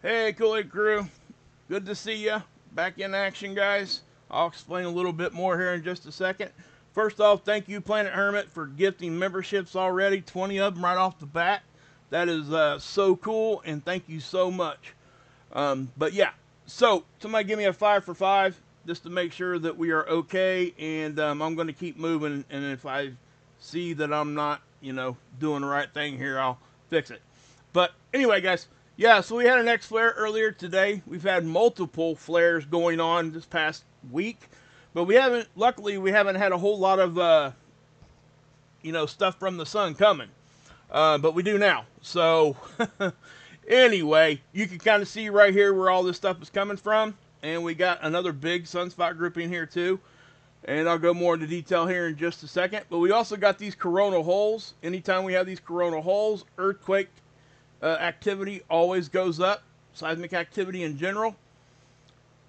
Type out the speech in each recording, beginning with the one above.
Hey, Kool-aid Krew. Good to see you. Back in action, guys. I'll explain a little bit more here in just a second. First off, thank you, Planet Hermit, for gifting memberships already. 20 of them right off the bat. That is so cool, and thank you so much. But yeah, so somebody give me a 5 for 5 just to make sure that we are okay, and I'm going to keep moving. And if I see that I'm not, doing the right thing here, I'll fix it. But anyway, guys, yeah, so we had an X flare earlier today. We've had multiple flares going on this past week, but luckily, we haven't had a whole lot of, stuff from the sun coming. But we do now. So, anyway, you can kind of see right here where all this stuff is coming from. And we got another big sunspot grouping here, too. And I'll go more into detail here in just a second. But we also got these coronal holes. Anytime we have these coronal holes, earthquake activity always goes up. Seismic activity in general.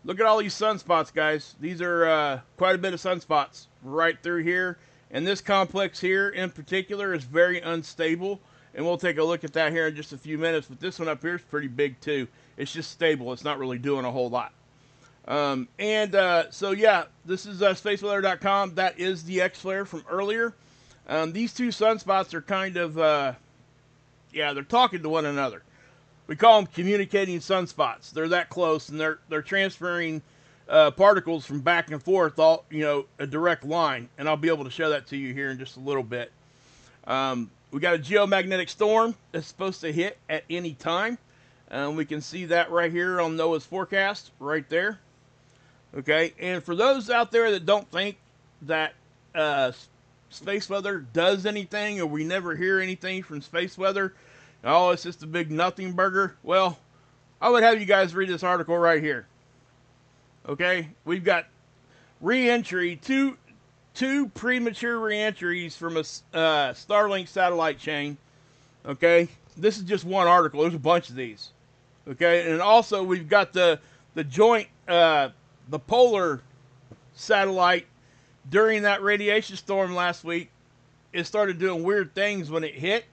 Look at all these sunspots, guys. These are quite a bit of sunspots right through here. And this complex here in particular is very unstable. And we'll take a look at that here in just a few minutes. But this one up here is pretty big too. It's just stable. It's not really doing a whole lot. So yeah, this is spaceweather.com. That is the X-flare from earlier. These two sunspots are kind of, they're talking to one another. We call them communicating sunspots. They're that close, and they're transferring particles from back and forth, all a direct line. And I'll be able to show that to you here in just a little bit. We got a geomagnetic storm that's supposed to hit at any time. We can see that right here on NOAA's forecast, right there. Okay, and for those out there that don't think that space weather does anything, or we never hear anything from space weather, oh, it's just a big nothing burger. Well, I would have you guys read this article right here. Okay, we've got re-entry, two premature re-entries from a Starlink satellite chain. Okay, this is just one article. There's a bunch of these. Okay, and also we've got the joint the polar satellite during that radiation storm last week. It started doing weird things when it hit,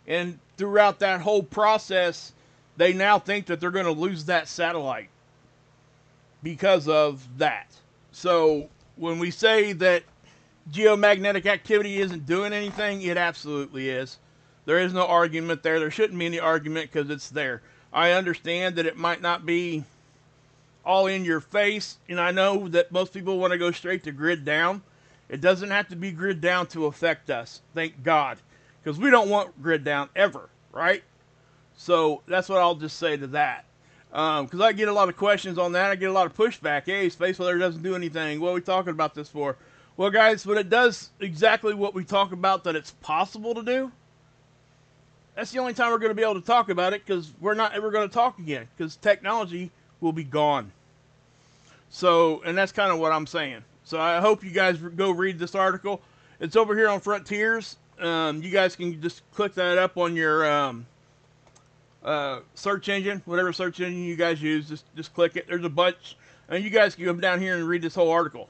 and throughout that whole process, they now think that they're going to lose that satellite because of that. So when we say that geomagnetic activity isn't doing anything, it absolutely is. There is no argument there. There shouldn't be any argument because it's there. I understand that it might not be all in your face, and I know that most people want to go straight to grid down. It doesn't have to be grid down to affect us, thank God, because we don't want grid down ever, right? So that's what I'll just say to that. Because I get a lot of questions on that. I get a lot of pushback. Hey, space weather doesn't do anything. What are we talking about this for? Well, guys, when it does exactly what we talk about that it's possible to do, that's the only time we're going to be able to talk about it, because we're not ever going to talk again, because technology will be gone. So, and that's kind of what I'm saying. So I hope you guys go read this article. It's over here on Frontiers. You guys can just click that up on your search engine, whatever search engine you guys use. Just click it. There's a bunch, and you guys can come down here and read this whole article.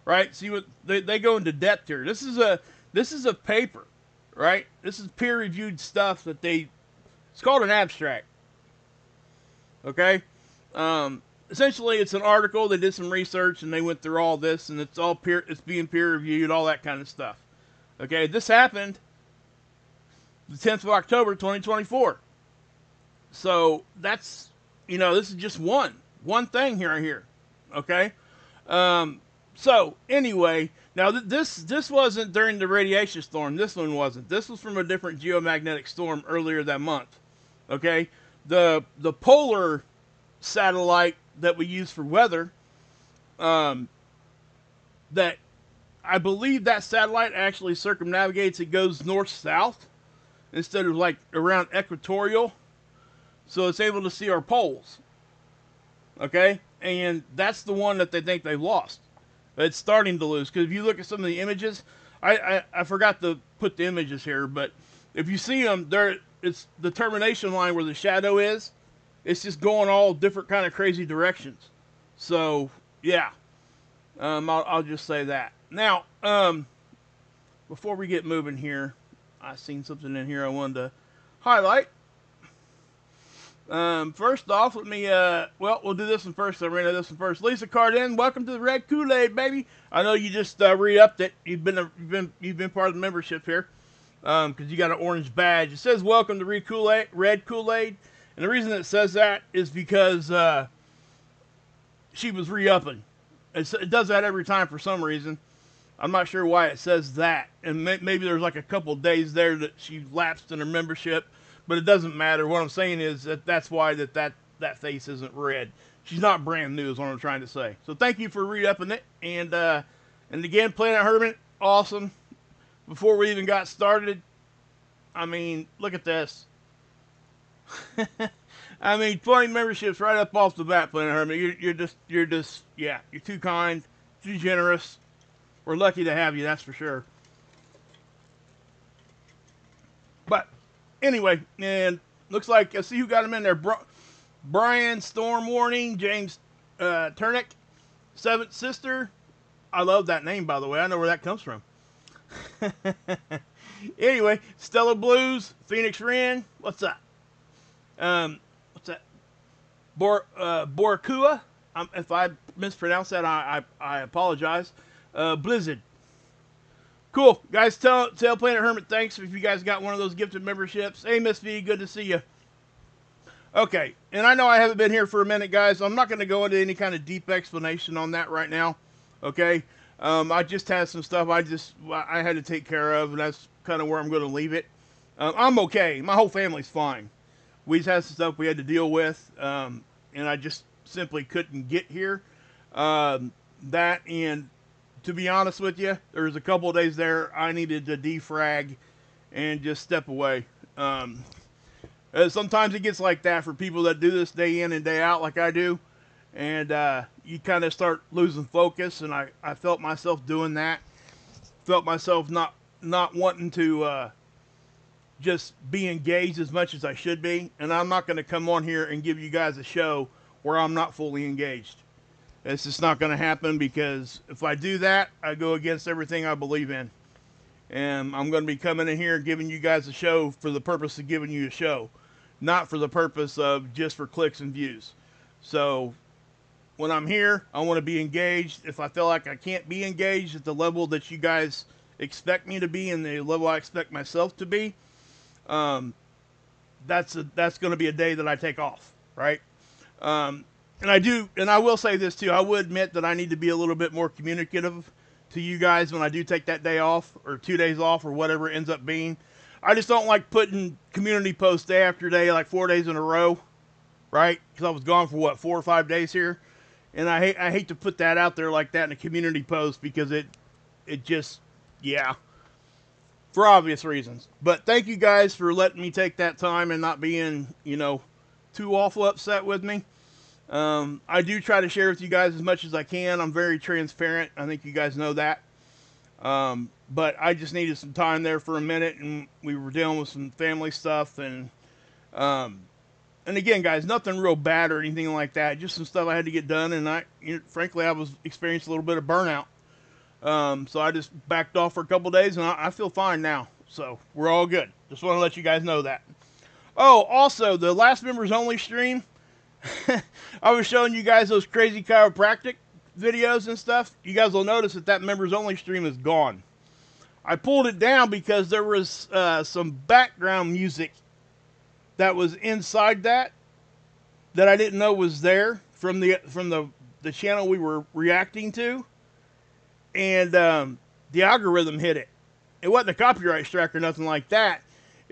Right? See what they go into depth here. This is a paper, right? This is peer-reviewed stuff that it's called an abstract. Okay? Essentially, it's an article. They did some research and they went through all this, and it's being peer-reviewed, all that kind of stuff. Okay? This happened the 10th of October, 2024. So that's, this is just one thing here. Okay? So anyway, now this wasn't during the radiation storm. This one wasn't. This was from a different geomagnetic storm earlier that month. Okay? The polar satellite that we use for weather, that I believe that satellite actually circumnavigates. It goes north-south instead of like around equatorial. So it's able to see our poles. Okay? And that's the one that they think they've lost. It's starting to lose, because if you look at some of the images, I forgot to put the images here, but if you see them, it's the termination line where the shadow is. It's just going all different kind of crazy directions. So yeah, I'll just say that. Now, before we get moving here, I seen something in here I wanted to highlight. First off, let me, well, we'll do this one first. I ran into this one first. Lisa Cardin, welcome to the Red Kool-Aid, baby. I know you just re-upped it. You've been part of the membership here, because you got an orange badge. It says welcome to Red Kool-Aid, and the reason it says that is because she was re-upping. It does that every time for some reason. I'm not sure why it says that, and maybe there's like a couple days there that she lapsed in her membership, but it doesn't matter. What I'm saying is that's why that face isn't red. She's not brand new is what I'm trying to say. So thank you for re-upping it, and again, Planet Hermit, awesome. Before we even got started, I mean, look at this. I mean, 20 memberships right up off the bat, Planet Hermit. You're just, yeah, you're too kind, too generous. We're lucky to have you, that's for sure. But anyway, and looks like, let's see who got him in there. Brian Storm Warning, James Turnick, Seventh Sister. I love that name, by the way. I know where that comes from. Anyway, Stella Blues, Phoenix Wren. What's up? What's that? Borakua. If I mispronounce that, I apologize. Blizzard. Cool. Guys, tell Planet Hermit thanks if you guys got one of those gifted memberships. Hey, Miss V, good to see you. Okay, and I know I haven't been here for a minute, guys. I'm not going to go into any kind of deep explanation on that right now. Okay? I just had some stuff I had to take care of, and that's kind of where I'm going to leave it. I'm okay. My whole family's fine. We just had some stuff we had to deal with, and I just simply couldn't get here. That, and to be honest with you, there was a couple of days there I needed to defrag and just step away. Sometimes it gets like that for people that do this day in and day out like I do, and you kind of start losing focus, and I felt myself doing that. Felt myself not wanting to just be engaged as much as I should be, and I'm not going to come on here and give you guys a show where I'm not fully engaged. It's just not going to happen, because if I do that, I go against everything I believe in. And I'm going to be coming in here and giving you guys a show for the purpose of giving you a show, not for the purpose of just for clicks and views. So when I'm here, I want to be engaged. If I feel like I can't be engaged at the level that you guys expect me to be and the level I expect myself to be, that's going to be a day that I take off, right? And I will say this too. I would admit that I need to be a little bit more communicative to you guys when I do take that day off, or 2 days off, or whatever it ends up being. I just don't like putting community posts day after day, like 4 days in a row, right? Because I was gone for what, 4 or 5 days here, and I hate to put that out there like that in a community post, because it just, yeah, for obvious reasons. But thank you guys for letting me take that time and not being, too awful upset with me. I do try to share with you guys as much as I can. I'm very transparent. I think you guys know that. But I just needed some time there for a minute, and we were dealing with some family stuff, and again, guys, nothing real bad or anything like that. Just some stuff I had to get done, and frankly, I was experiencing a little bit of burnout. So I just backed off for a couple days, and I feel fine now. So we're all good. Just want to let you guys know that. Oh, also, the last members only stream, I was showing you guys those crazy chiropractic videos and stuff. You guys will notice that members only stream is gone. I pulled it down because there was some background music that was inside that I didn't know was there from the channel we were reacting to, and the algorithm hit it. It wasn't a copyright strike or nothing like that.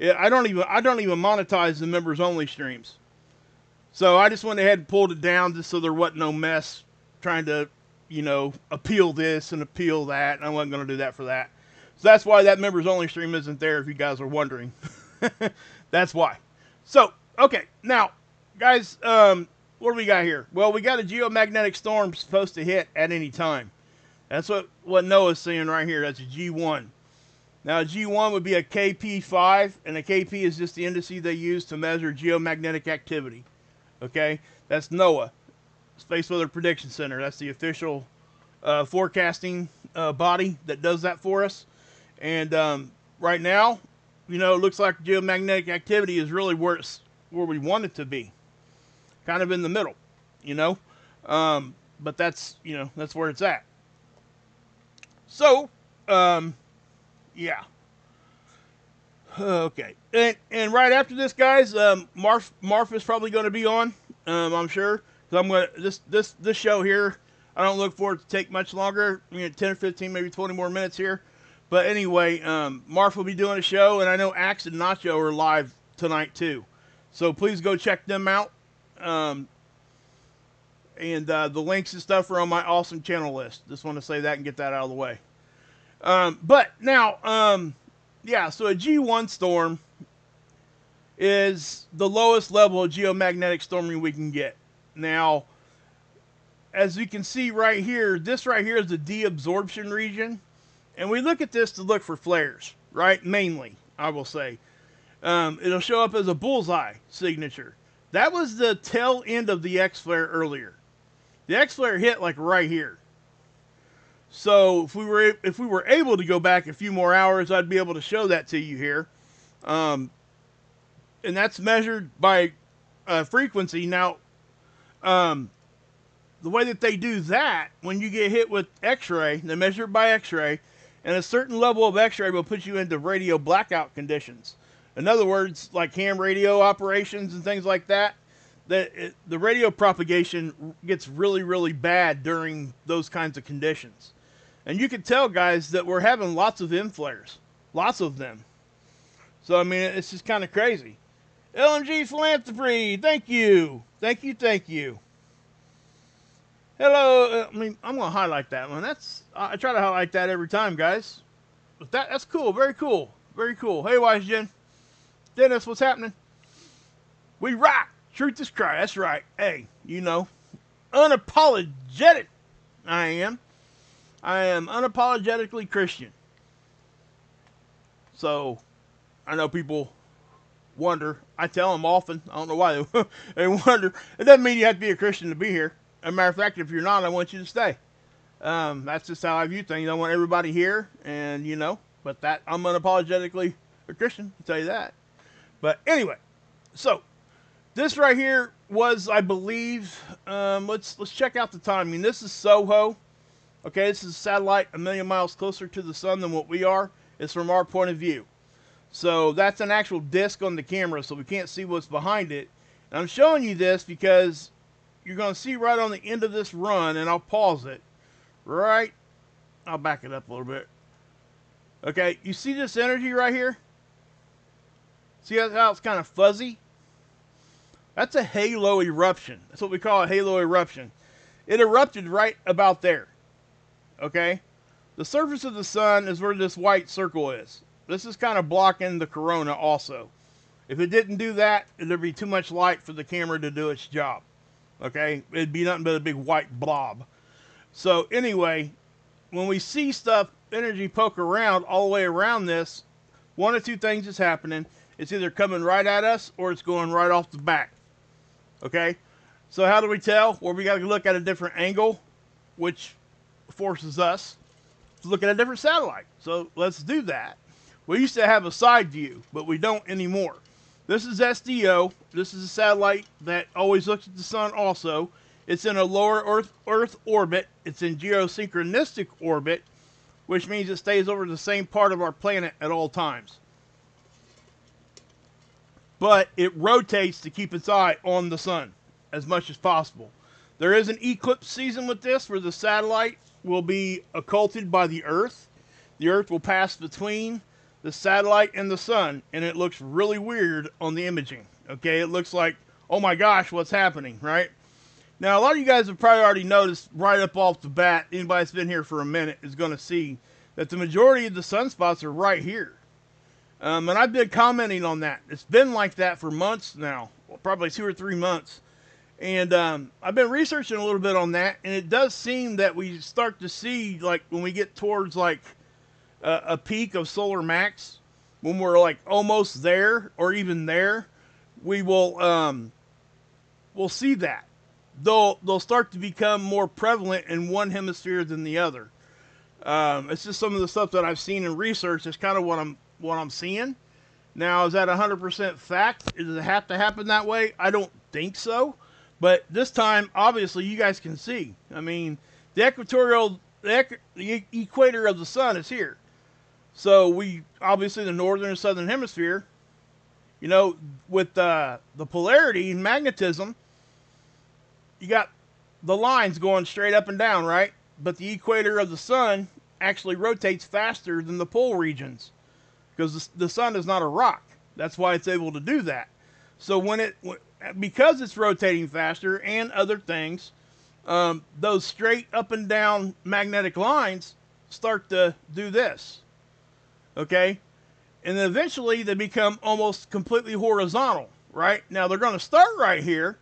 I don't even monetize the members only streams. So I just went ahead and pulled it down just so there wasn't no mess trying to, appeal this and appeal that. And I wasn't going to do that for that. So that's why that members only stream isn't there, if you guys are wondering. That's why. So, okay. Now, guys, what do we got here? Well, we got a geomagnetic storm supposed to hit at any time. That's what Noah's seeing right here. That's a G1. Now, a G1 would be a KP5, and a KP is just the indice they use to measure geomagnetic activity. Okay, that's NOAA, Space Weather Prediction Center. That's the official forecasting body that does that for us. And right now, it looks like geomagnetic activity is really where we want it to be. kind of in the middle, you know. But that's, you know, that's where it's at. So, yeah. Okay. And right after this, guys, Marf is probably going to be on. I'm sure. So I'm going to this show here. I don't look for it to take much longer. 10 or 15, maybe 20 more minutes here. But anyway, Marf will be doing a show, and I know Axe and Nacho are live tonight too. So please go check them out. And the links and stuff are on my awesome channel list. Just want to say that and get that out of the way. But now, yeah, so a G1 storm is the lowest level of geomagnetic storming we can get. Now, as you can see right here, this right here is the deabsorption region. And we look at this to look for flares, right? Mainly, I will say. It'll show up as a bullseye signature. That was the tail end of the X flare earlier. The X flare hit like right here. So if we were able to go back a few more hours, I'd be able to show that to you here. And that's measured by frequency. Now, the way that they do that, when you get hit with X-ray, they measure it by X-ray, and a certain level of X-ray will put you into radio blackout conditions. In other words, like ham radio operations and things like that, the radio propagation gets really, really bad during those kinds of conditions. And you can tell, guys, that we're having lots of M flares. Lots of them. So, I mean, it's just kind of crazy. LMG Philanthropy, thank you. Thank you, thank you. Hello, I mean, I'm going to highlight that one. I try to highlight that every time, guys. But that's cool, very cool. Very cool. Hey, Wise Jen. Dennis, what's happening? We rock. Truth is cry. That's right. Hey, you know, unapologetic I am. I am unapologetically Christian. So, I know people wonder. I tell them often. I don't know why they wonder. It doesn't mean you have to be a Christian to be here. As a matter of fact, if you're not, I want you to stay. That's just how I view things. I want everybody here, and you know, but that I'm unapologetically a Christian, I'll tell you that. But anyway, so this right here was, I believe, let's check out the timing. This is Soho. Okay, this is a satellite a million miles closer to the sun than what we are. It's from our point of view. So that's an actual disc on the camera, so we can't see what's behind it. And I'm showing you this because you're going to see right on the end of this run, and I'll pause it. Right, I'll back it up a little bit. Okay, you see this energy right here? See how it's kind of fuzzy? That's a halo eruption. That's what we call a halo eruption. It erupted right about there. Okay? The surface of the sun is where this white circle is. This is kind of blocking the corona also. If it didn't do that, there'd be too much light for the camera to do its job. Okay? It'd be nothing but a big white blob. So anyway, when we see stuff, energy poke around all the way around this, one of two things is happening. It's either coming right at us or it's going right off the back. Okay? So how do we tell? Well, we got to look at a different angle, which forces us to look at a different satellite. So let's do that. We used to have a side view, but we don't anymore. This is SDO. This is a satellite that always looks at the sun also. It's in a lower Earth orbit. It's in geosynchronistic orbit, which means it stays over the same part of our planet at all times. But it rotates to keep its eye on the sun as much as possible. There is an eclipse season with this where the satellite will be occulted by the Earth. The Earth will pass between the satellite and the sun, and it looks really weird on the imaging. Okay, it looks like, oh my gosh, what's happening, right? Now, a lot of you guys have probably already noticed right up off the bat, anybody that's been here for a minute is going to see that the majority of the sunspots are right here. And I've been commenting on that. It's been like that for months now, well, probably 2 or 3 months. And I've been researching a little bit on that, and it does seem that we start to see, like, when we get towards, like, a peak of solar max, when we're, like, almost there, or even there, we will, we'll see that. They'll start to become more prevalent in one hemisphere than the other. It's just some of the stuff that I've seen in research. That's kind of what I'm seeing. Now, is that 100% fact? Does it have to happen that way? I don't think so. But this time, obviously, you guys can see. I mean, the equator of the sun is here. So we, obviously, the northern and southern hemisphere, you know, with the polarity and magnetism, you got the lines going straight up and down, right? But the equator of the sun actually rotates faster than the pole regions because the sun is not a rock. That's why it's able to do that. So because it's rotating faster and other things, those straight up and down magnetic lines start to do this. Okay? And then eventually they become almost completely horizontal, right? Now they're going to start right here.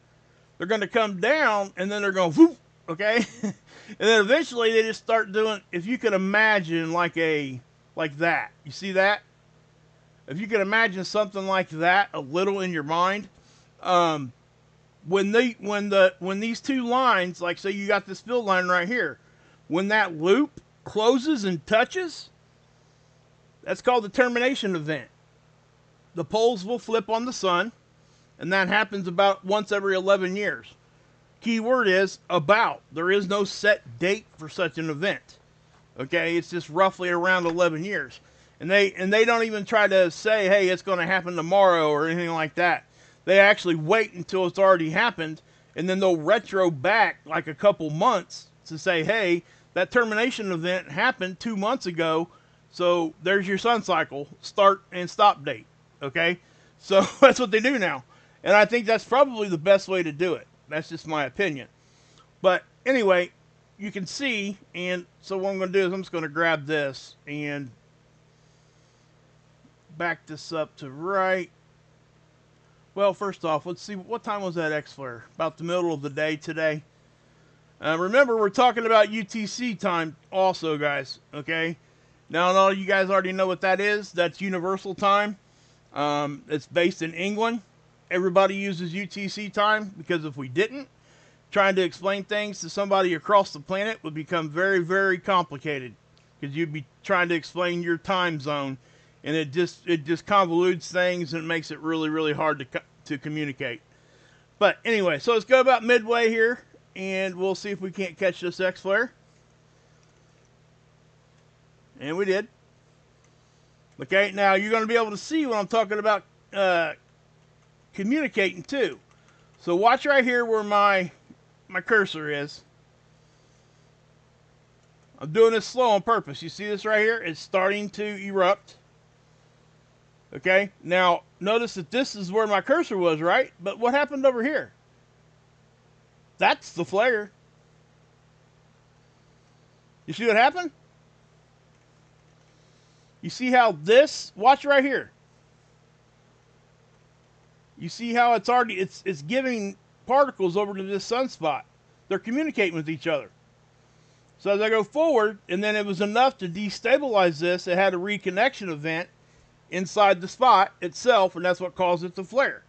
They're going to come down and then they're going whoop, okay? And then eventually they just start doing, if you could imagine like that. You see that? If you could imagine something like that a little in your mind, when these two lines, like say you got this field line right here, when that loop closes and touches, that's called the termination event. The poles will flip on the sun, and that happens about once every 11 years. Key word is about. There is no set date for such an event. Okay, it's just roughly around 11 years. And they don't even try to say, hey, it's going to happen tomorrow or anything like that. They actually wait until it's already happened, and then they'll retro back like a couple months to say, hey, that termination event happened 2 months ago, so there's your sun cycle, start and stop date. Okay? So that's what they do now. And I think that's probably the best way to do it. That's just my opinion. But anyway, you can see, and so what I'm going to do is I'm just going to grab this and back this up to right. Well, first off, let's see, what time was that X-flare? About the middle of the day today. Remember, we're talking about UTC time also, guys, okay? Now, I know you guys already know what that is. That's Universal Time. It's based in England. Everybody uses UTC time because if we didn't, trying to explain things to somebody across the planet would become very, very complicated because you'd be trying to explain your time zone, and it just convolutes things and makes it really, really hard to communicate. But anyway, so let's go about midway here, and we'll see if we can't catch this X-flare. And we did. Okay, now you're going to be able to see what I'm talking about communicating too. So watch right here where my cursor is. I'm doing this slow on purpose. You see this right here? It's starting to erupt. Okay, now notice that this is where my cursor was, right? But what happened over here? That's the flare. You see what happened? You see how this, watch right here. You see how it's already, it's giving particles over to this sunspot. They're communicating with each other. So as I go forward, and then it was enough to destabilize this, it had a reconnection event inside the spot itself, and that's what caused it to flare.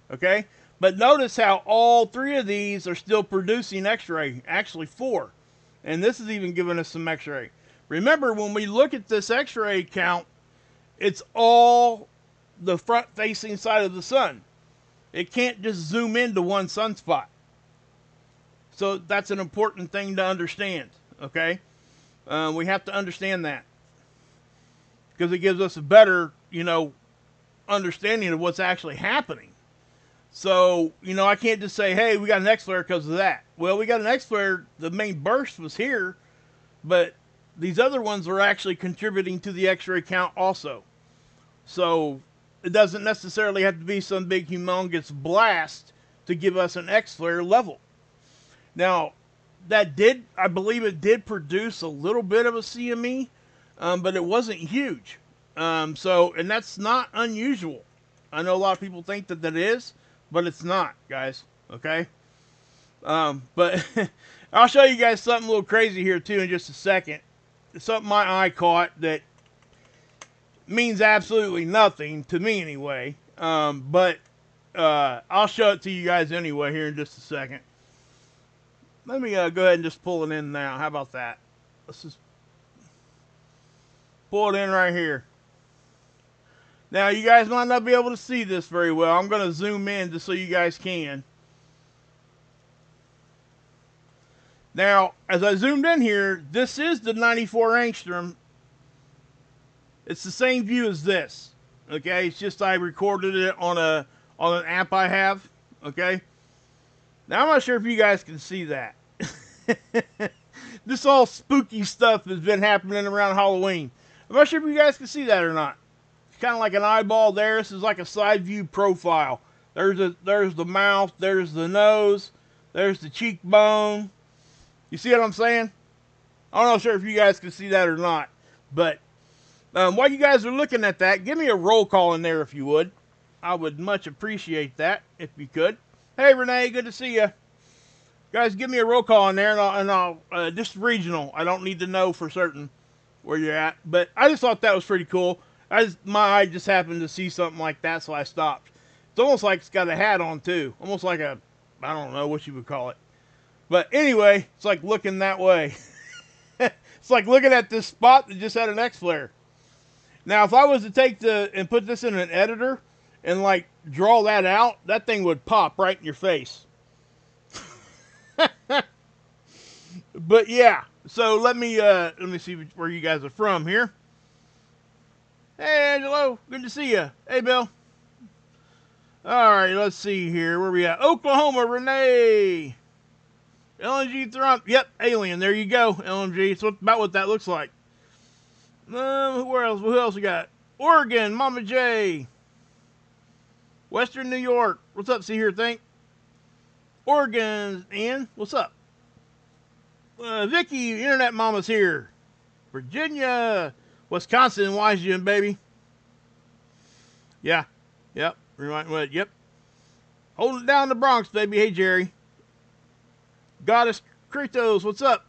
Okay? But notice how all three of these are still producing X-ray. Actually, 4. And this is even giving us some X-ray. Remember, when we look at this X-ray count, it's all the front-facing side of the sun. It can't just zoom into one sunspot. So that's an important thing to understand, okay? We have to understand that, because it gives us a better, understanding of what's actually happening. So, I can't just say, hey, we got an X-flare because of that. Well, we got an X-flare, the main burst was here, but these other ones were actually contributing to the X-ray count also. So it doesn't necessarily have to be some big humongous blast to give us an X-flare level. Now, I believe it did produce a little bit of a CME, but it wasn't huge. And that's not unusual. I know a lot of people think that is, but it's not, guys. Okay? But I'll show you guys something a little crazy here, too, in just a second. It's something my eye caught that means absolutely nothing, to me anyway. But I'll show it to you guys anyway here in just a second. Let me go ahead and just pull it in now. How about that? Let's just pull it in right here. Now, you guys might not be able to see this very well. I'm going to zoom in just so you guys can. Now, as I zoomed in here, this is the 94 angstrom. It's the same view as this. Okay, it's just I recorded it on an amp I have. Okay. Now I'm not sure if you guys can see that. This all spooky stuff has been happening around Halloween. I'm not sure if you guys can see that or not. It's kind of like an eyeball there. This is like a side view profile. There's the mouth. There's the nose. There's the cheekbone. You see what I'm saying? I'm not sure if you guys can see that or not. But while you guys are looking at that, give me a roll call in there if you would. I would much appreciate that if you could. Hey, Renee, good to see you. Guys, give me a roll call in there, and I'll just regional. I don't need to know for certain where you're at, but I just thought that was pretty cool. My eye just happened to see something like that, so I stopped. It's almost like it's got a hat on too, almost like I don't know what you would call it. But anyway, it's like looking that way. It's like looking at this spot that just had an X flare. Now, if I was to take and put this in an editor and like draw that out, that thing would pop right in your face. But yeah, so let me see where you guys are from here. Hey, Angelo, good to see you. Hey, Bill. All right, let's see here. Where we at? Oklahoma, Renee. LNG Thrum. Yep, alien. There you go, LNG. It's about what that looks like. Who else? Who else we got? Oregon, Mama J. Western New York. What's up, see here, think? Oregon, Ian. What's up? Vicky, Internet Mama's here. Virginia, Wisconsin, Washington, baby. Yeah. Yep. Yep. Holding it down the Bronx, baby. Hey, Jerry. Goddess Kratos, what's up?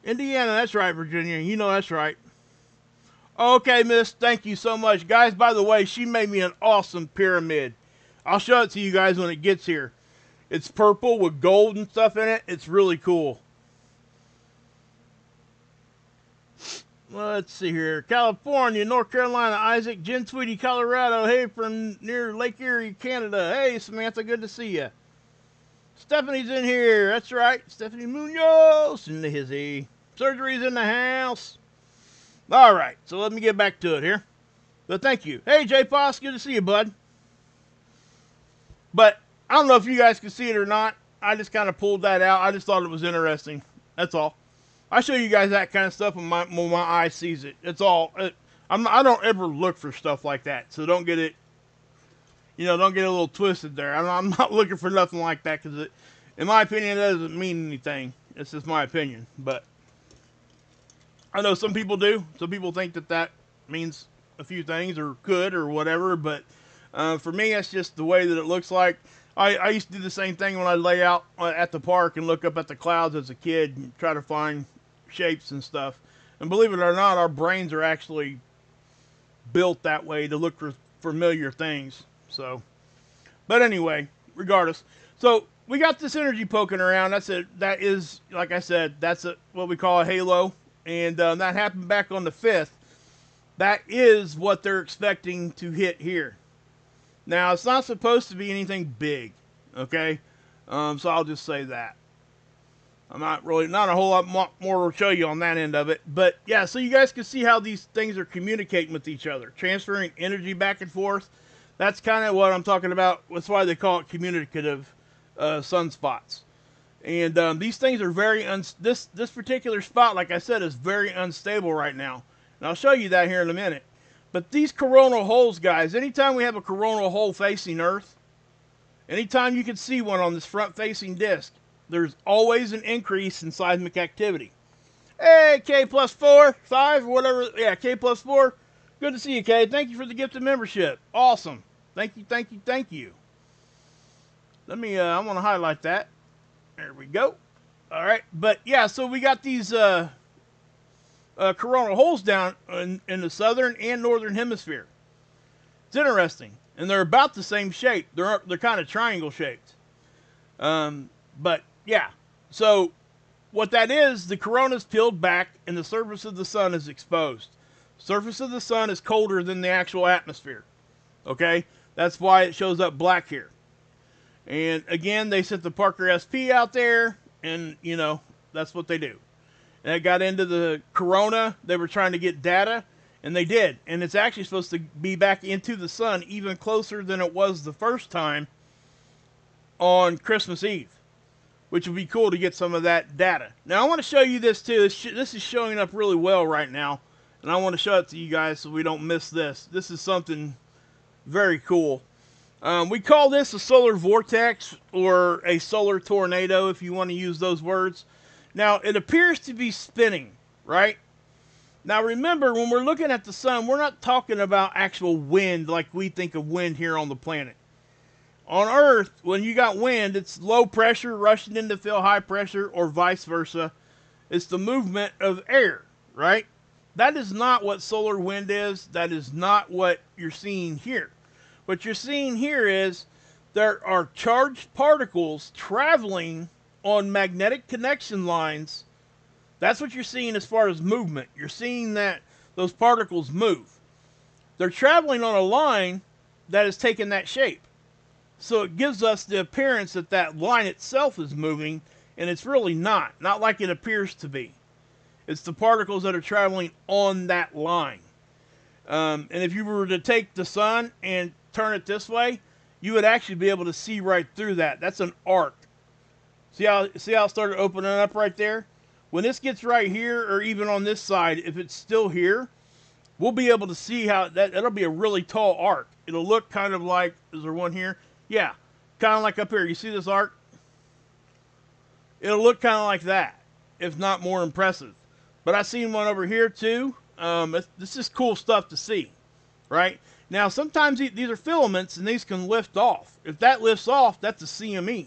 Indiana, that's right, Virginia. You know that's right. Okay, miss. Thank you so much. Guys, by the way, she made me an awesome pyramid. I'll show it to you guys when it gets here. It's purple with gold and stuff in it. It's really cool. Let's see here. California, North Carolina, Isaac, Jen Tweedy, Colorado. Hey, from near Lake Erie, Canada. Hey, Samantha, good to see you. Stephanie's in here. That's right. Stephanie Munoz in the hizzy. Surgery's in the house. All right, so let me get back to it here. But thank you. Hey, J Poss, good to see you, bud. But I don't know if you guys can see it or not. I just kind of pulled that out. I just thought it was interesting. That's all. I show you guys that kind of stuff when my eye sees it. It's all. I don't ever look for stuff like that. So don't get it. Don't get a little twisted there. I'm not looking for nothing like that because, in my opinion, it doesn't mean anything. It's just my opinion. But I know some people do. Some people think that means a few things or could or whatever. But for me, that's just the way that it looks like. I used to do the same thing when I lay out at the park and look up at the clouds as a kid and try to find shapes and stuff. And believe it or not, our brains are actually built that way to look for familiar things. So, but anyway, regardless. So we got this energy poking around. That is, like I said, that's what we call a halo. And that happened back on the 5th. That is what they're expecting to hit here. Now, it's not supposed to be anything big, okay? So I'll just say that. I'm not a whole lot more to show you on that end of it. But, yeah, so you guys can see how these things are communicating with each other. Transferring energy back and forth. That's kind of what I'm talking about. That's why they call it communicative sunspots. And these things are this particular spot, like I said, is very unstable right now. And I'll show you that here in a minute. But these coronal holes, guys, anytime we have a coronal hole facing Earth, anytime you can see one on this front-facing disk, there's always an increase in seismic activity. Hey, K plus 4, 5, or whatever. Yeah, K plus 4. Good to see you, K. Thank you for the gift of membership. Awesome. Thank you, thank you, thank you. Let me, I want to highlight that. There we go. All right. But, yeah, so we got these coronal holes down in the southern and northern hemisphere. It's interesting. And they're about the same shape. They're kind of triangle shaped. But, yeah. So, what that is, the corona's peeled back and the surface of the sun is exposed. Surface of the sun is colder than the actual atmosphere. Okay? That's why it shows up black here. And, again, they sent the Parker SP out there. and, you know, that's what they do. And it got into the corona. They were trying to get data, and they did. And it's actually supposed to be back into the sun even closer than it was the first time on Christmas Eve, which would be cool to get some of that data. Now, I want to show you this too. This is showing up really well right now, and I want to show it to you guys so we don't miss this. This is something very cool. We call this a solar vortex or a solar tornado, if you want to use those words. Now, it appears to be spinning, right? Now, remember, when we're looking at the sun, we're not talking about actual wind like we think of wind here on the planet. On Earth, when you got wind, it's low pressure rushing in to fill high pressure, or vice versa. It's the movement of air, right? That is not what solar wind is. That is not what you're seeing here. What you're seeing here is there are charged particles traveling on magnetic connection lines. That's what you're seeing as far as movement. You're seeing that those particles move. They're traveling on a line that is taking that shape. So it gives us the appearance that that line itself is moving, and it's really not. Not like it appears to be. It's the particles that are traveling on that line. And if you were to take the sun and turn it this way, you would actually be able to see right through that. That's an arc. See how it started opening up right there? When this gets right here, or even on this side, if it's still here, we'll be able to see how that'll be a really tall arc. It'll look kind of like, is there one here? Yeah, kind of like up here. You see this arc? It'll look kind of like that, if not more impressive. But I've seen one over here too. This is cool stuff to see, right? Now, sometimes these are filaments, and these can lift off. If that lifts off, that's a CME,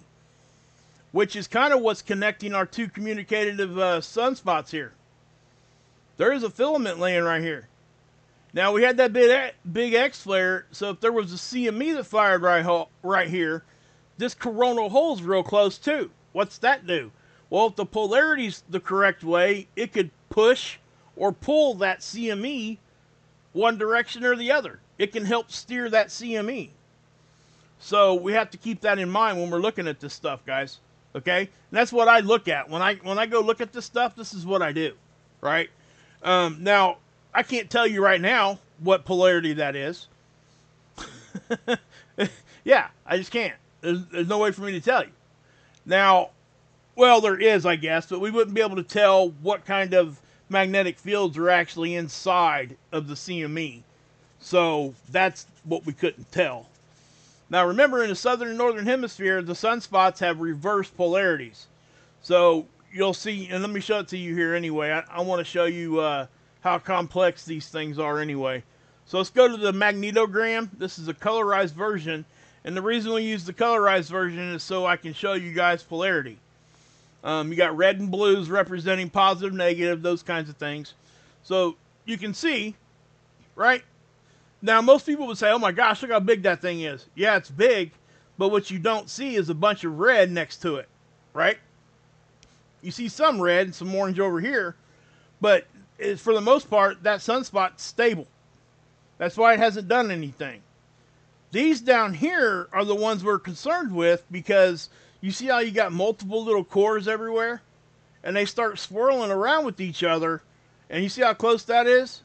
which is kind of what's connecting our two communicative sunspots here. There is a filament laying right here. Now, we had that big X flare, so if there was a CME that fired right here, this coronal hole's real close too. What's that do? Well, if the polarity's the correct way, it could push or pull that CME one direction or the other. It can help steer that CME. So we have to keep that in mind when we're looking at this stuff, guys. Okay? And that's what I look at. When I go look at this stuff, this is what I do. Right? Now, I can't tell you right now what polarity that is. Yeah, I just can't. There's no way for me to tell you. Now, well, there is, I guess, but we wouldn't be able to tell what kind of magnetic fields are actually inside of the CME. So that's what we couldn't tell. Now, remember, in the southern and northern hemisphere, the sunspots have reverse polarities. So you'll see, and let me show it to you here anyway. I want to show you how complex these things are anyway. So let's go to the magnetogram. This is a colorized version. And the reason we use the colorized version is so I can show you guys polarity. You got red and blues representing positive, negative, those kinds of things. So you can see, right? Now, most people would say, oh my gosh, look how big that thing is. Yeah, it's big, but what you don't see is a bunch of red next to it, right? You see some red and some orange over here, but for the most part, that sunspot's stable. That's why it hasn't done anything. These down here are the ones we're concerned with, because you see how you got multiple little cores everywhere? And they start swirling around with each other. And you see how close that is?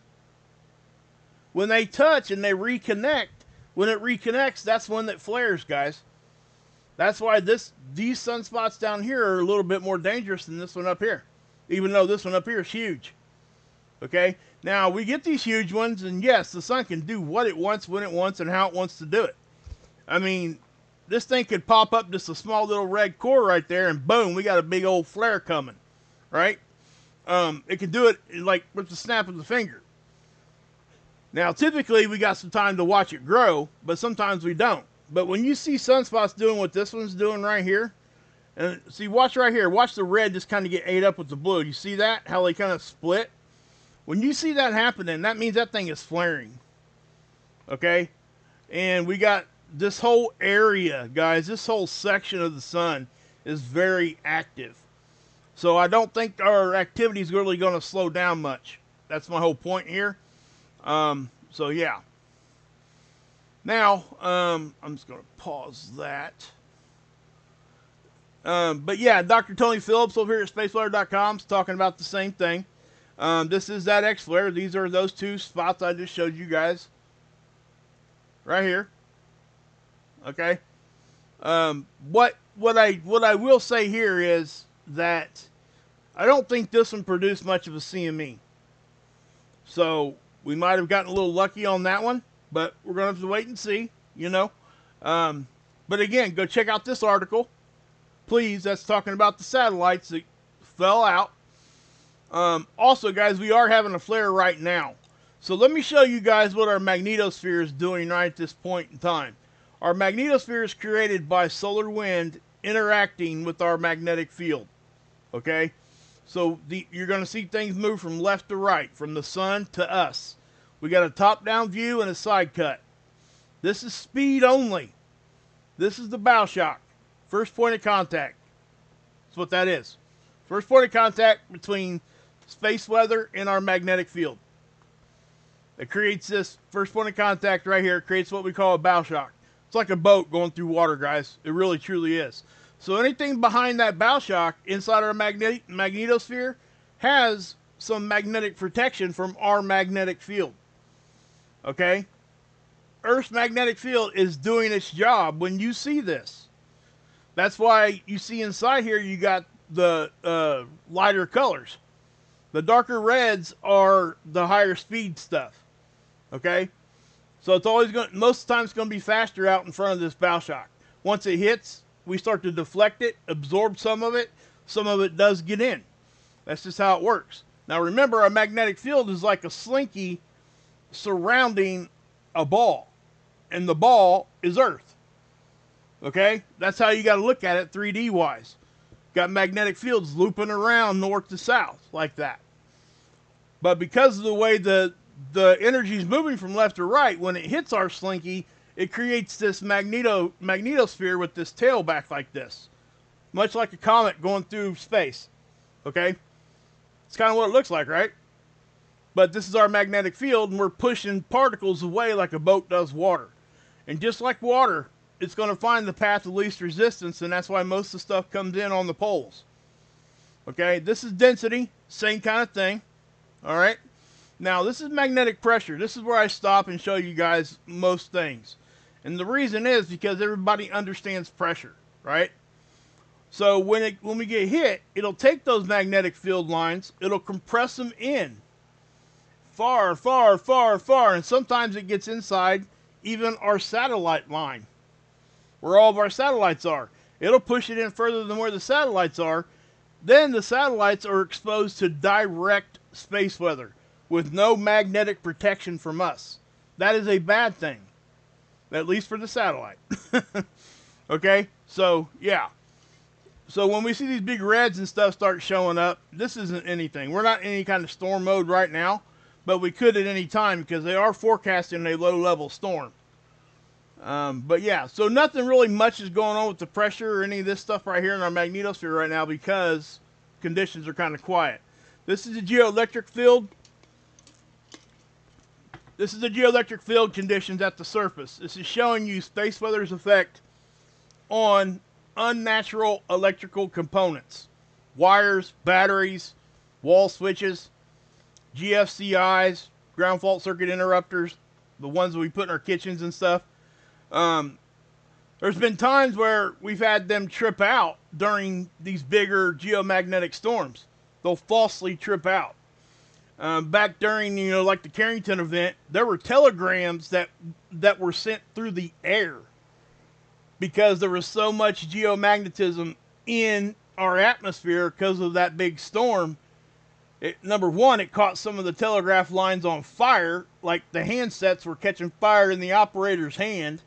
When they touch and they reconnect, when it reconnects, that's when it flares, guys. That's why these sunspots down here are a little bit more dangerous than this one up here. Even though this one up here is huge. Okay? Now, we get these huge ones, and yes, the sun can do what it wants, when it wants, and how it wants to do it. I mean, this thing could pop up just a small little red core right there, and boom, we got a big old flare coming. Right? It can do it like with the snap of the finger. Now, typically, we got some time to watch it grow, but sometimes we don't. But when you see sunspots doing what this one's doing right here, and see, watch right here. Watch the red just kind of get ate up with the blue. You see that? How they kind of split? When you see that happening, that means that thing is flaring. Okay? And we got this whole area, guys, this whole section of the sun is very active. So I don't think our activity is really going to slow down much. That's my whole point here. So yeah. Now, I'm just going to pause that. But yeah, Dr. Tony Phillips over here at SpaceWeather.com is talking about the same thing. This is that X flare. These are those two spots I just showed you guys right here. Okay. What I will say here is that I don't think this one produced much of a CME. So we might have gotten a little lucky on that one, but we're going to have to wait and see, you know. But again, go check out this article. Please, that's talking about the satellites that fell out. Also, guys, we are having a flare right now. So let me show you guys what our magnetosphere is doing right at this point in time. Our magnetosphere is created by solar wind interacting with our magnetic field. Okay? So you're going to see things move from left to right, from the sun to us. We got a top-down view and a side cut. This is speed only. This is the bow shock. First point of contact. That's what that is. First point of contact between space weather and our magnetic field. It creates this first point of contact right here. It creates what we call a bow shock. It's like a boat going through water, guys. It really, truly is. So anything behind that bow shock inside our magnetosphere has some magnetic protection from our magnetic field. Okay? Earth's magnetic field is doing its job when you see this. That's why you see inside here you got the lighter colors. The darker reds are the higher speed stuff. Okay? So it's always going, most of the time it's going to be faster out in front of this bow shock. Once it hits, we start to deflect it, absorb some of it. Some of it does get in. That's just how it works. Now remember, our magnetic field is like a slinky surrounding a ball. And the ball is Earth. Okay? That's how you got to look at it 3D wise. Got magnetic fields looping around north to south like that. But because of the way the energy is moving from left to right, when it hits our slinky, it creates this magnetosphere with this tail back like this. Much like a comet going through space. Okay? It's kind of what it looks like, right? But this is our magnetic field, and we're pushing particles away like a boat does water. And just like water, it's going to find the path of least resistance, and that's why most of the stuff comes in on the poles. Okay? This is density. Same kind of thing. Alright? Now, this is magnetic pressure. This is where I stop and show you guys most things. And the reason is because everybody understands pressure, right? So when we get hit, it'll take those magnetic field lines, it'll compress them in. Far, far, far, far. And sometimes it gets inside even our satellite line, where all of our satellites are. It'll push it in further than where the satellites are. Then the satellites are exposed to direct space weather with no magnetic protection from us. That is a bad thing. At least for the satellite. Okay? So, yeah. So when we see these big reds and stuff start showing up, this isn't anything. We're not in any kind of storm mode right now, but we could at any time because they are forecasting a low-level storm. But yeah, so nothing really much is going on with the pressure or any of this stuff right here in our magnetosphere right now because conditions are kind of quiet. This is the geoelectric field. This is the geoelectric field conditions at the surface. This is showing you space weather's effect on unnatural electrical components. Wires, batteries, wall switches, GFCIs, ground fault circuit interrupters, the ones that we put in our kitchens and stuff. There's been times where we've had them trip out during these bigger geomagnetic storms. They'll falsely trip out. Back during, like the Carrington event, there were telegrams that were sent through the air because there was so much geomagnetism in our atmosphere because of that big storm. Number one, it caught some of the telegraph lines on fire, like the handsets were catching fire in the operator's hand.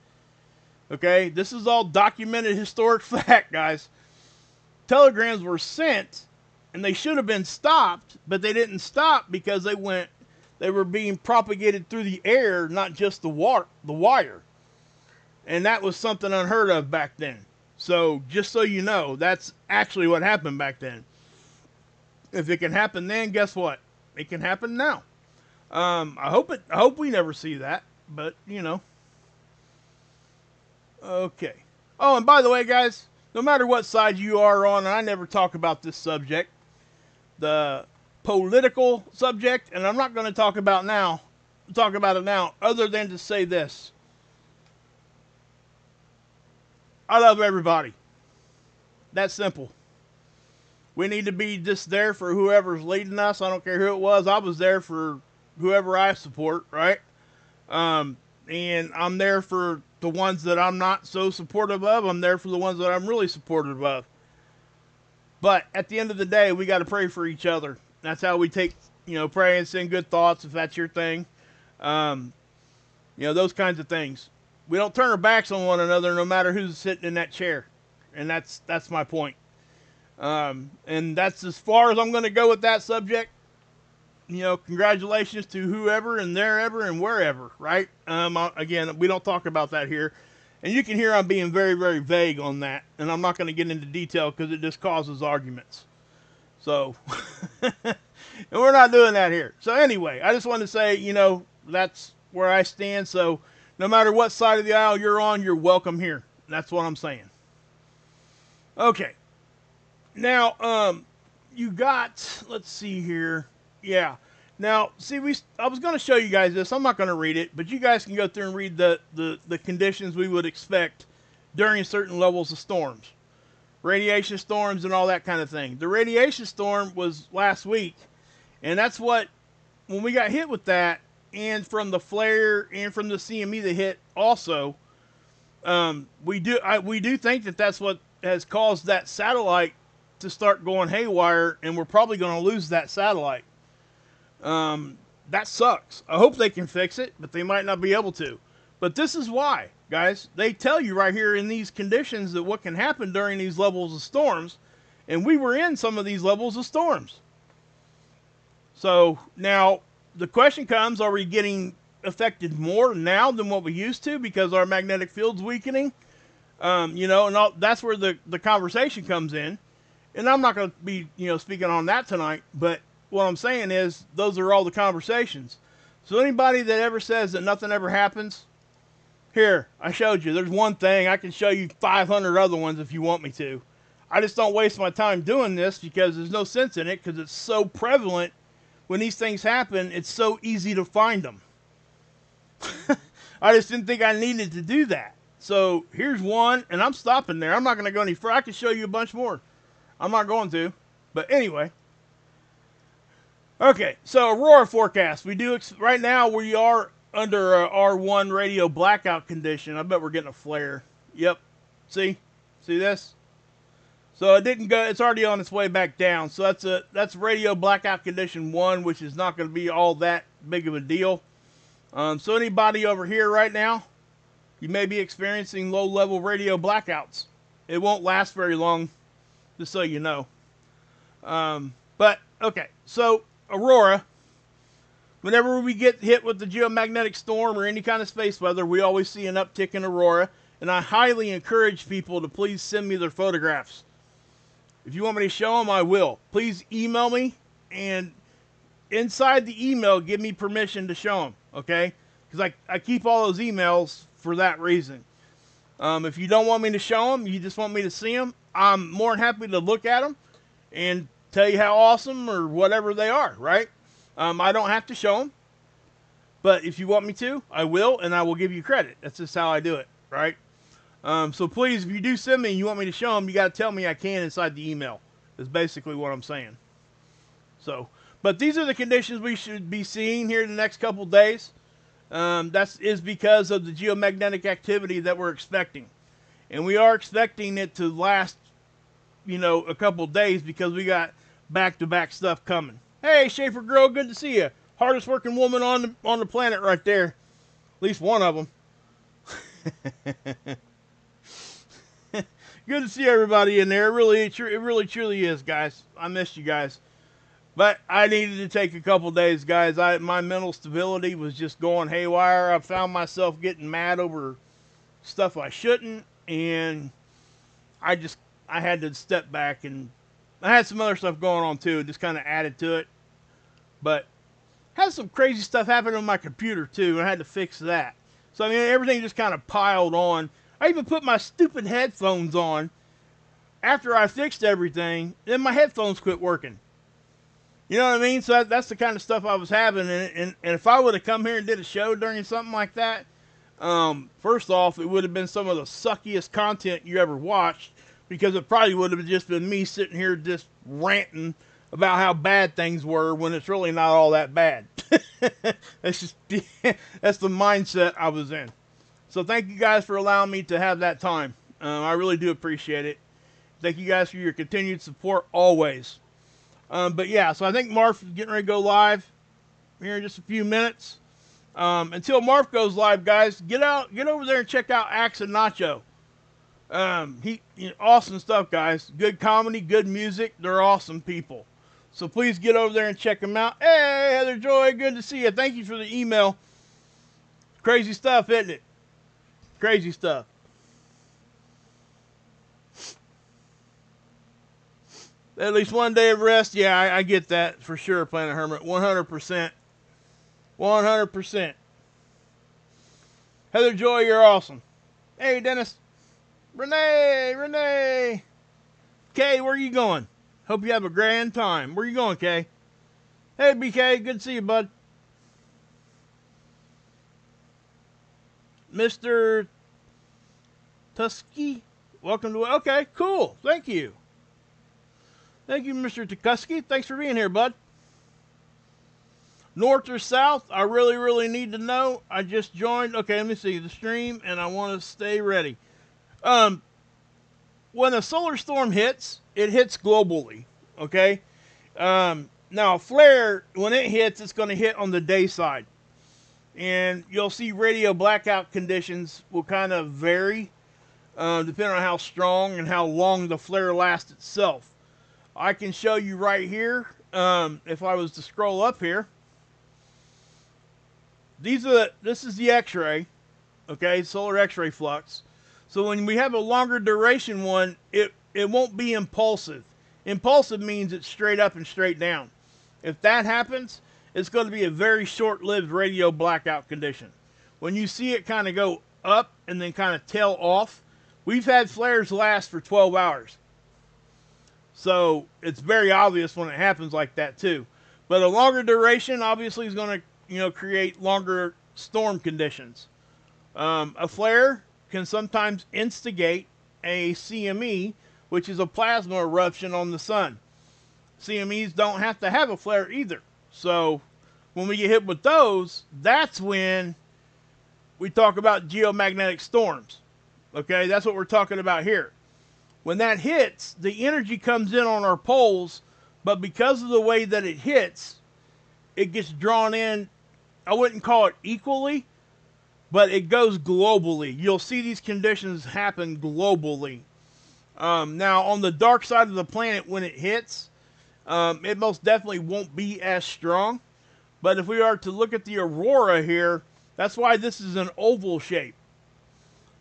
Okay, this is all documented historic fact, guys. Telegrams were sent, and they should have been stopped, but they didn't stop because they were being propagated through the air, not just the wire. And that was something unheard of back then. So, just so you know, that's actually what happened back then. If it can happen then, guess what? It can happen now. I hope we never see that, but, Okay. Oh, and by the way, guys, no matter what side you are on, and I never talk about this subject, the political subject, and I'm not going to talk about it now, other than to say this. I love everybody. That's simple. We need to be just there for whoever's leading us. I don't care who it was. I was there for whoever I support, right? And I'm there for the ones that I'm not so supportive of. I'm there for the ones that I'm really supportive of. But at the end of the day, we got to pray for each other. That's how we take, pray and send good thoughts if that's your thing. Those kinds of things. We don't turn our backs on one another no matter who's sitting in that chair. And that's my point. And that's as far as I'm going to go with that subject. Congratulations to whoever and therever and wherever, right? Again, we don't talk about that here. And you can hear I'm being very, very vague on that. And I'm not going to get into detail because it just causes arguments. So, and we're not doing that here. So anyway, I just wanted to say, that's where I stand. So no matter what side of the aisle you're on, you're welcome here. That's what I'm saying. Okay. Now, you got, let's see here. Yeah. Now, see, I was going to show you guys this. I'm not going to read it, but you guys can go through and read the conditions we would expect during certain levels of storms. Radiation storms and all that kind of thing. The radiation storm was last week, and that's when we got hit with that, and from the flare and from the CME that hit also, we do think that that's what has caused that satellite to start going haywire, and we're probably going to lose that satellite. That sucks. I hope they can fix it, but they might not be able to. But this is why, guys. They tell you right here in these conditions that what can happen during these levels of storms, and we were in some of these levels of storms. So now the question comes, are we getting affected more now than what we used to because our magnetic field's weakening? That's where the conversation comes in. And I'm not going to be, speaking on that tonight, but what I'm saying is those are all the conversations. So anybody that ever says that nothing ever happens, here, I showed you. There's one thing. I can show you 500 other ones if you want me to. I just don't waste my time doing this because there's no sense in it because it's so prevalent. When these things happen, it's so easy to find them. I just didn't think I needed to do that. So here's one, and I'm stopping there. I'm not going to go any further. I can show you a bunch more. I'm not going to. But anyway. Okay, so Aurora forecast. Right now we are under a R1 radio blackout condition. I bet we're getting a flare. Yep. See this? So it didn't go. It's already on its way back down. So that's radio blackout condition 1, which is not going to be all that big of a deal. So anybody over here right now, you may be experiencing low-level radio blackouts. It won't last very long, just so you know. But okay, so Aurora, whenever we get hit with the geomagnetic storm or any kind of space weather, we always see an uptick in Aurora, and I highly encourage people to please send me their photographs. If you want me to show them, I will. Please email me, and inside the email, give me permission to show them, okay? Because I keep all those emails for that reason. If you don't want me to show them, you just want me to see them, I'm more than happy to look at them and tell you how awesome or whatever they are, right? I don't have to show them, but if you want me to, I will, and I will give you credit. That's just how I do it, right? So please, if you do send me and you want me to show them, you got to tell me I can inside the email. Is basically what I'm saying. So, but these are the conditions we should be seeing here in the next couple days. That is because of the geomagnetic activity that we're expecting. And we are expecting it to last, a couple days because we got back-to-back stuff coming. Hey, Schaefer Girl, good to see you. Hardest working woman on the planet right there. At least one of them. Good to see everybody in there. It really truly is, guys. I missed you guys. But I needed to take a couple days, guys. My mental stability was just going haywire. I found myself getting mad over stuff I shouldn't, and I had to step back, and I had some other stuff going on too. Just kind of added to it. But had some crazy stuff happen on my computer too, and I had to fix that. So I mean, everything just kind of piled on. I even put my stupid headphones on after I fixed everything, then my headphones quit working. You know what I mean? So that's the kind of stuff I was having. And if I would have come here and did a show during something like that, first off, it would have been some of the suckiest content you ever watched, because it probably would have just been me sitting here just ranting about how bad things were when it's really not all that bad. That's just that's the mindset I was in. So thank you guys for allowing me to have that time. I really do appreciate it. Thank you guys for your continued support always. But yeah, so I think Marf is getting ready to go live here in just a few minutes. Until Marf goes live, guys, get over there and check out Axe and Nacho. Awesome stuff, guys. Good comedy, good music. They're awesome people. So please get over there and check them out. Hey, Heather Joy, good to see you. Thank you for the email. Crazy stuff, isn't it? Crazy stuff. At least one day of rest. Yeah, I get that for sure, Planet Hermit. 100%. 100%. Heather Joy, you're awesome. Hey, Dennis. Renee. Kay, where are you going? Hope you have a grand time. Where are you going, Kay? Hey, BK, good to see you, bud. Mr. Tusky, welcome to... Okay, cool. Thank you. Thank you, Mr. Tukusky. Thanks for being here, bud. North or south? I really need to know. I just joined. Okay, let me see the stream, and I want to stay ready. When a solar storm hits, it hits globally. Okay. Now a flare, when it hits, it's going to hit on the day side, and you'll see radio blackout conditions will kind of vary depending on how strong and how long the flare lasts itself. I can show you right here. If I was to scroll up here, this is the X-ray, okay, solar X-ray flux. So when we have a longer duration one, it won't be impulsive. Impulsive means it's straight up and straight down. If that happens, it's going to be a very short-lived radio blackout condition. When you see it kind of go up and then kind of tail off, we've had flares last for 12 hours. So it's very obvious when it happens like that too. But a longer duration obviously is going to, create longer storm conditions. A flare can sometimes instigate a CME, which is a plasma eruption on the sun. CMEs don't have to have a flare either. So when we get hit with those, that's when we talk about geomagnetic storms. Okay, that's what we're talking about here. When that hits, the energy comes in on our poles, but because of the way that it hits, it gets drawn in. I wouldn't call it equally, but it goes globally. You'll see these conditions happen globally. Now, on the dark side of the planet, when it hits, it most definitely won't be as strong. But if we are to look at the aurora here, that's why this is an oval shape.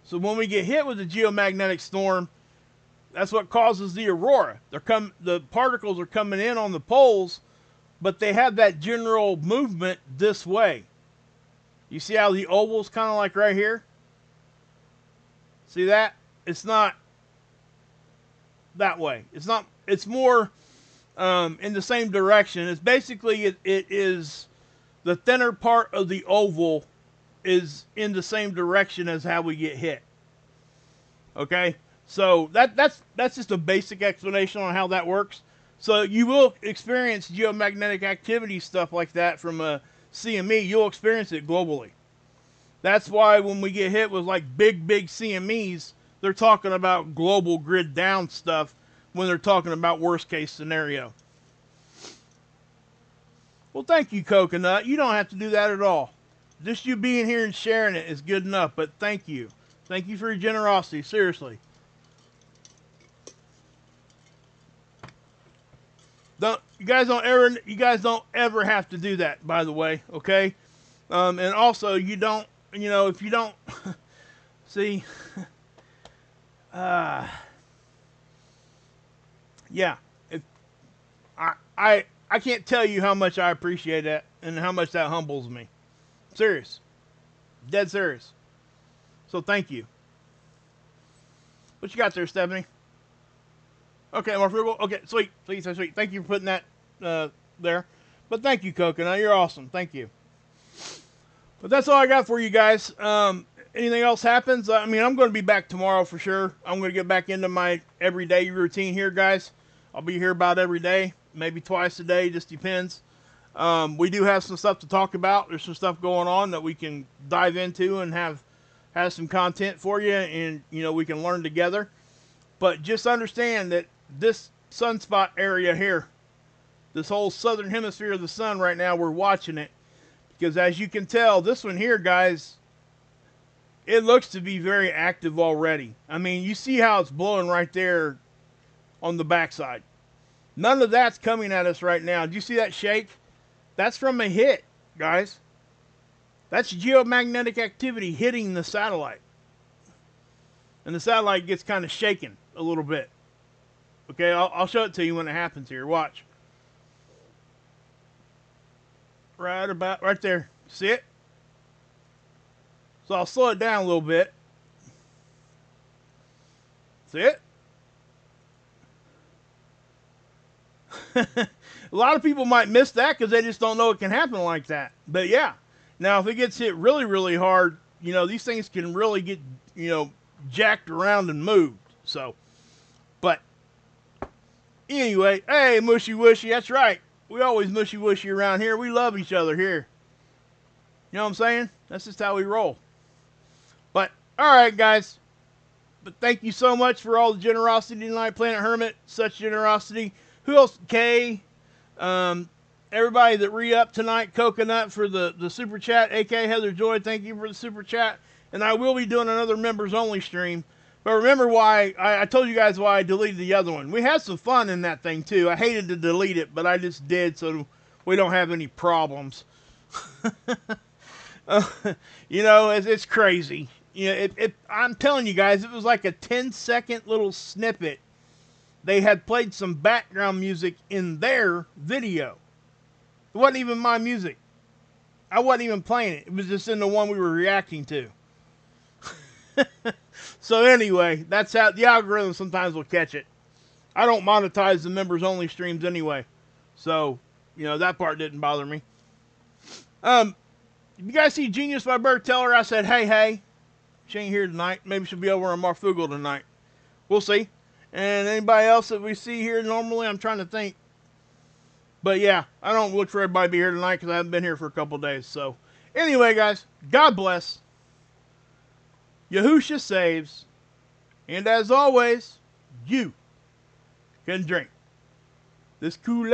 So when we get hit with a geomagnetic storm, that's what causes the aurora. The particles are coming in on the poles, but they have that general movement this way. You see how the oval's kind of like right here? See that? It's not that way. It's more in the same direction. It's basically, it is the thinner part of the oval is in the same direction as how we get hit. Okay? So that's just a basic explanation on how that works. So you will experience geomagnetic activity stuff like that from a CME. You'll experience it globally. That's why when we get hit with like big CMEs, they're talking about global grid down stuff when they're talking about worst case scenario. Well, thank you, Coconut. You don't have to do that at all. Just you being here and sharing it is good enough, but thank you. Thank you for your generosity, seriously. You guys don't ever have to do that, by the way, okay? And also, you don't, if you don't see, yeah, if I can't tell you how much I appreciate that and how much that humbles me. Serious, dead serious. So thank you. What you got there, Stephanie? Okay, Marfrugal. Okay, sweet. Sweet, so sweet. Thank you for putting that there. But thank you, Coconut. You're awesome. Thank you. But that's all I got for you guys. Anything else happens, I mean, I'm going to be back tomorrow for sure. I'm going to get back into my everyday routine here, guys. I'll be here about every day, maybe twice a day, just depends. We do have some stuff to talk about. There's some stuff going on that we can dive into and have some content for you, and we can learn together. But just understand that this sunspot area here, this whole southern hemisphere of the sun right now, we're watching it. Because as you can tell, this one here, guys, it looks to be very active already. I mean, you see how it's blowing right there on the backside. None of that's coming at us right now. Do you see that shake? That's from a hit, guys. That's geomagnetic activity hitting the satellite. And the satellite gets kind of shaken a little bit. Okay, I'll show it to you when it happens here. Watch. Right there. See it? So I'll slow it down a little bit. See it? A lot of people might miss that because they just don't know it can happen like that. But yeah. Now, if it gets hit really, really hard, these things can really get, jacked around and moved. So, but anyway, hey, mushy wushy, that's right. We always mushy wushy around here. We love each other here. You know what I'm saying? That's just how we roll. But, alright, guys. But thank you so much for all the generosity tonight, Planet Hermit. Such generosity. Who else? Kay. Everybody that re-upped tonight. Coconut for the super chat. AK Heather Joy, thank you for the super chat. And I will be doing another members only stream. But remember why, I told you guys why I deleted the other one. We had some fun in that thing too. I hated to delete it, but I just did so we don't have any problems. It's crazy. I'm telling you guys, it was like a 10-second little snippet. They had played some background music in their video. It wasn't even my music. I wasn't even playing it. It was just in the one we were reacting to. So anyway, that's how the algorithm sometimes will catch it. I don't monetize the members only streams anyway. So, that part didn't bother me. If you guys see Genius by Bird, tell her I said, hey. She ain't here tonight. Maybe she'll be over in Marfugal tonight. We'll see. And anybody else that we see here normally, I'm trying to think. But yeah, I don't look for everybody to be here tonight because I haven't been here for a couple days. So anyway, guys, God bless. Yahusha saves. And as always, you can drink this Kool-Aid.